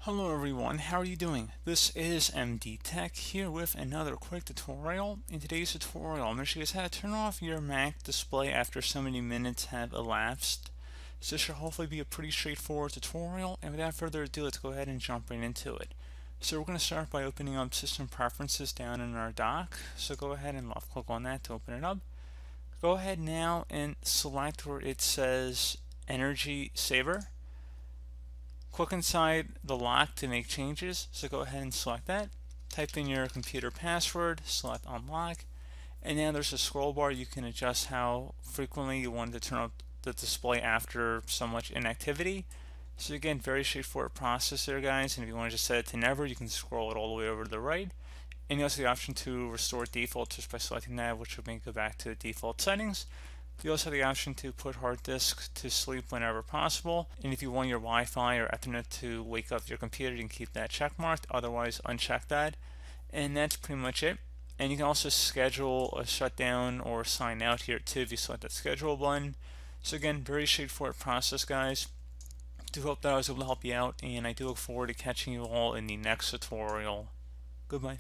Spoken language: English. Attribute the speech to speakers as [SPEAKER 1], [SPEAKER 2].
[SPEAKER 1] Hello everyone, how are you doing? This is MD Tech here with another quick tutorial. In today's tutorial, I'm going to show you guys how to turn off your Mac display after so many minutes have elapsed. So this should hopefully be a pretty straightforward tutorial, and without further ado, let's go ahead and jump right into it. So we're going to start by opening up System Preferences down in our dock. So go ahead and left click on that to open it up. Go ahead now and select where it says Energy Saver. Click inside the lock to make changes, so go ahead and select that. Type in your computer password, select unlock, and now there's a scroll bar. You can adjust how frequently you want to turn up the display after so much inactivity. So again, very straightforward process there, guys, and if you want to just set it to never, you can scroll it all the way over to the right. And you also have the option to restore default just by selecting that, which will make it go back to the default settings. You also have the option to put hard disk to sleep whenever possible, and if you want your Wi-Fi or Ethernet to wake up your computer, you can keep that check marked, otherwise uncheck that. And that's pretty much it. And you can also schedule a shutdown or sign out here too if you select that schedule button. So again, very straightforward process, guys. I do hope that I was able to help you out, and I do look forward to catching you all in the next tutorial. Goodbye.